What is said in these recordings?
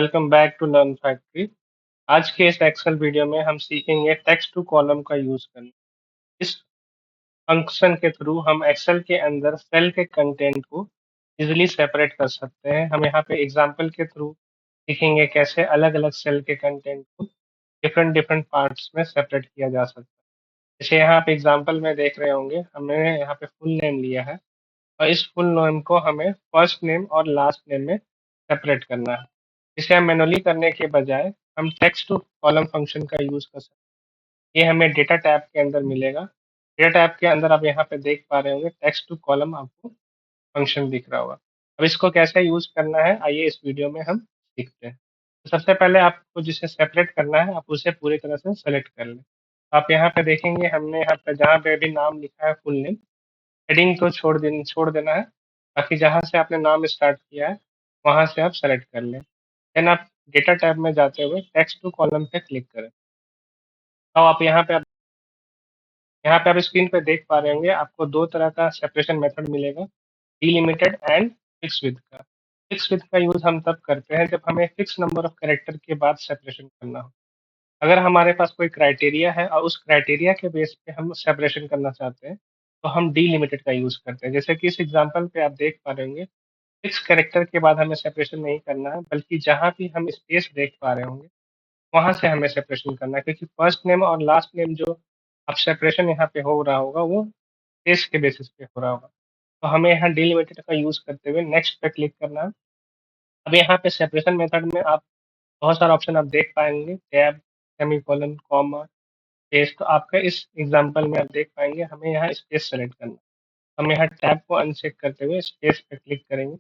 Welcome back to learn factory. आज के इस एक्सेल वीडियो में हम सीखेंगे टेक्स्ट टू कॉलम का यूज करना। इस फंक्शन के थ्रू हम एक्सेल के अंदर सेल के कंटेंट को इजीली सेपरेट कर सकते हैं। हम यहाँ पे एग्जांपल के थ्रू सीखेंगे कैसे अलग अलग सेल के कंटेंट को डिफरेंट डिफरेंट पार्ट्स में सेपरेट किया जा सकता है। जैसे यहाँ पे एग्जांपल में देख रहे होंगे, हमने यहाँ पे फुल नेम लिया है और इस फुल नेम को हमें फर्स्ट नेम और लास्ट नेम में सेपरेट करना है। इसे हम मैनुअली करने के बजाय हम टेक्स्ट टू कॉलम फंक्शन का यूज़ कर सकते हैं। ये हमें डेटा टैब के अंदर मिलेगा। डेटा टैब के अंदर आप यहाँ पे देख पा रहे होंगे टेक्स्ट टू कॉलम आपको फंक्शन दिख रहा होगा। अब इसको कैसे यूज़ करना है, आइए इस वीडियो में हम सीखते हैं। तो सबसे पहले आपको जिसे सेपरेट करना है आप उसे पूरी तरह से सेलेक्ट कर लें। आप यहाँ पे देखेंगे हमने यहाँ पे जहाँ पे भी नाम लिखा है फुल नेम, हेडिंग को छोड़ देना है। बाकी जहाँ से आपने नाम स्टार्ट किया है वहाँ से आप सेलेक्ट कर लें। देन आप डेटा टैब में जाते हुए टेक्स्ट टू कॉलम पे क्लिक करें। अब आप यहाँ पे आप स्क्रीन पे देख पा रहे होंगे आपको दो तरह का सेपरेशन मेथड मिलेगा, डिलिमिटेड एंड फिक्स विथ का। फिक्स विथ का यूज़ हम तब करते हैं जब हमें फिक्स नंबर ऑफ कैरेक्टर के बाद सेपरेशन करना हो। अगर हमारे पास कोई क्राइटेरिया है और उस क्राइटेरिया के बेस पे हम सेपरेशन करना चाहते हैं तो हम डिलिमिटेड का यूज़ करते हैं। जैसे कि इस एग्जांपल पे आप देख पा रहे होंगे फिक्स कैरेक्टर के बाद हमें सेपरेशन नहीं करना है, बल्कि जहाँ भी हम स्पेस देख पा रहे होंगे वहाँ से हमें सेपरेशन करना है, क्योंकि फर्स्ट नेम और लास्ट नेम जो अब सेपरेशन यहाँ पे हो रहा होगा वो स्पेस के बेसिस पे हो रहा होगा। तो हमें यहाँ डिलिमिटेड का यूज़ करते हुए नेक्स्ट पे क्लिक करना है। अब यहाँ पे सेपरेशन मेथड में आप बहुत सारे ऑप्शन आप देख पाएंगे, टैब, सेमीकोलन, कॉमा, स्पेस। तो आपका इस एग्जांपल में आप देख पाएंगे हमें यहाँ स्पेस सेलेक्ट करना है। हम यहाँ टैब को अनचेक करते हुए स्पेस पे क्लिक करेंगे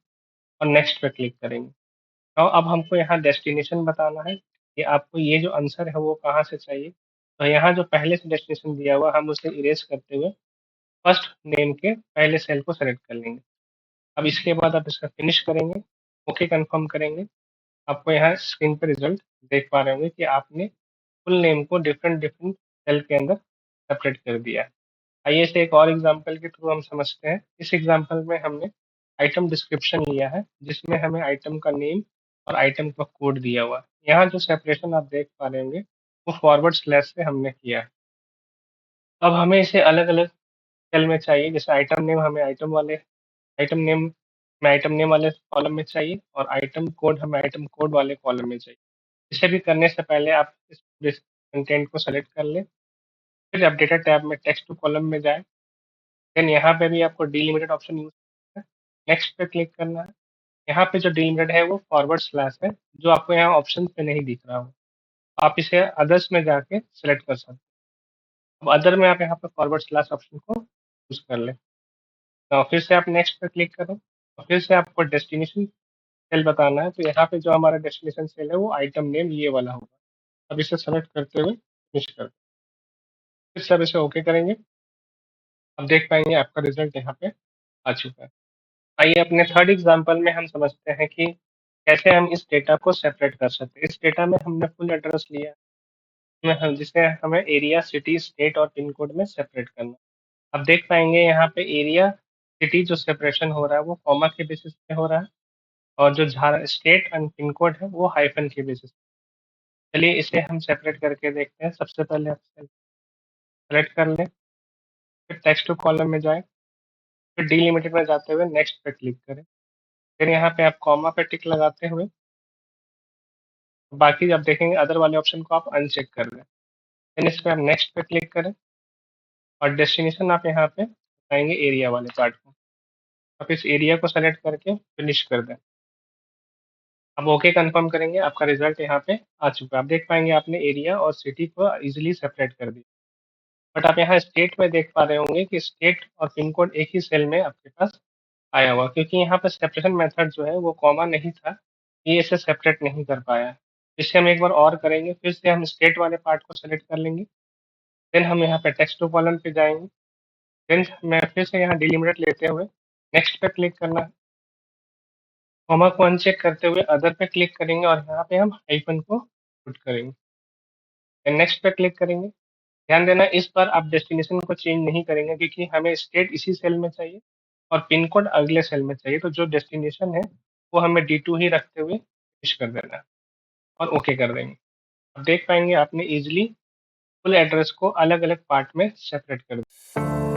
और नेक्स्ट पे क्लिक करेंगे। तो अब हमको यहाँ डेस्टिनेशन बताना है कि आपको ये जो आंसर है वो कहाँ से चाहिए। तो यहाँ जो पहले से डेस्टिनेशन दिया हुआ हम उसे इरेज करते हुए फर्स्ट नेम के पहले सेल को सेलेक्ट कर लेंगे। अब इसके बाद आप इसका फिनिश करेंगे, ओके कंफर्म करेंगे। आपको यहाँ स्क्रीन पर रिजल्ट देख पा रहे होंगे कि आपने फुल नेम को डिफरेंट डिफरेंट सेल के अंदर सेपरेट कर दिया है। आइए इसे एक और एग्जांपल के थ्रू हम समझते हैं। इस एग्जांपल में हमने आइटम डिस्क्रिप्शन लिया है जिसमें हमें आइटम का नेम और आइटम का कोड दिया हुआ है। यहाँ जो सेपरेशन आप देख पा रहे होंगे वो फॉरवर्ड स्लैश से हमने किया है। अब हमें इसे अलग अलग सेल में चाहिए, जैसे आइटम नेम हमें आइटम नेम वाले कॉलम में चाहिए और आइटम कोड हमें आइटम कोड वाले कॉलम में चाहिए। इसे भी करने से पहले आप इस कंटेंट को सेलेक्ट कर लें, फिर आप डेटा टैब में टेक्स्ट टू कॉलम में जाएँ। देन यहाँ पे भी आपको डिलिमिटेड ऑप्शन यूज़ करना है, नेक्स्ट पे क्लिक करना है। यहाँ पे जो डिलिमिटेड है वो फॉरवर्ड स्लैश है, जो आपको यहाँ ऑप्शन पे नहीं दिख रहा हो। आप इसे अदर्स में जाके सेलेक्ट कर सकते हैं। अब अदर में आप यहाँ पे फॉरवर्ड स्लैश ऑप्शन को यूज़ कर लें। तो फिर से आप नेक्स्ट पे क्लिक करें और फिर से आपको डेस्टिनेशन सेल बताना है। तो यहाँ पे जो हमारा डेस्टिनेशन सेल है वो आइटम नेम ये वाला होगा। अब इसे सेलेक्ट करते हुए फिनिश कर दें। फिर से आप इसे ओके करेंगे। अब देख पाएँगे आपका रिज़ल्ट यहाँ पे आ चुका है। आइए अपने थर्ड एग्ज़ाम्पल में हम समझते हैं कि कैसे हम इस डेटा को सेपरेट कर सकते हैं। इस डेटा में हमने फुल एड्रेस लिया, में हम जिसे हमें एरिया, सिटी, स्टेट और पिन कोड में सेपरेट करना है। आप देख पाएँगे यहाँ पे एरिया, सिटी जो सेपरेशन हो रहा है वो कॉमा के बेसिस पे हो रहा है और जो स्टेट एंड पिन कोड है वो हाइफ़न के बेसिस पे। चलिए इसे हम सेपरेट करके देखते हैं। सबसे पहले आप सेलेक्ट कर लें, फिर टेक्स्ट टू कॉलम में जाएँ, फिर डिलिमिटेड में जाते हुए नेक्स्ट पे क्लिक करें। फिर यहाँ पे आप कॉमा पे टिक लगाते हुए बाकी आप देखेंगे अदर वाले ऑप्शन को आप अनचेक कर दें। देन इस पे आप नेक्स्ट पे क्लिक करें और डेस्टिनेशन आप यहाँ पे बताएँगे एरिया वाले पार्ट को। आप इस एरिया को सेलेक्ट करके फिनिश कर दें। अब ओके कंफर्म करेंगे, आपका रिजल्ट यहाँ पे आ चुका है। आप देख पाएँगे आपने एरिया और सिटी को ईज़िली सेपरेट कर दिया। बट आप यहाँ स्टेट में देख पा रहे होंगे कि स्टेट और पिन कोड एक ही सेल में आपके पास आया हुआ, क्योंकि यहाँ पे सेपरेशन मेथड जो है वो कॉमा नहीं था, ये इसे सेपरेट नहीं कर पाया। इसे हम एक बार और करेंगे, फिर से हम स्टेट वाले पार्ट को सेलेक्ट कर लेंगे। देन हम यहाँ पे टेक्स्ट टू कॉलम पे जाएँगे। देन मैं फिर से यहाँ डिलिमिटेड लेते हुए नेक्स्ट पे क्लिक करना है। कॉमा को अनचेक करते हुए अदर पे क्लिक करेंगे और यहाँ पे हम हाइफ़न को पुट करेंगे। देन नेक्स्ट पे क्लिक करेंगे। ध्यान देना इस बार आप डेस्टिनेशन को चेंज नहीं करेंगे, क्योंकि हमें स्टेट इसी सेल में चाहिए और पिन कोड अगले सेल में चाहिए। तो जो डेस्टिनेशन है वो हमें D2 ही रखते हुए फिनिश कर देना है। और ओके कर देंगे। आप देख पाएँगे आपने ईज़िली फुल एड्रेस को अलग-अलग पार्ट में सेपरेट कर दिया।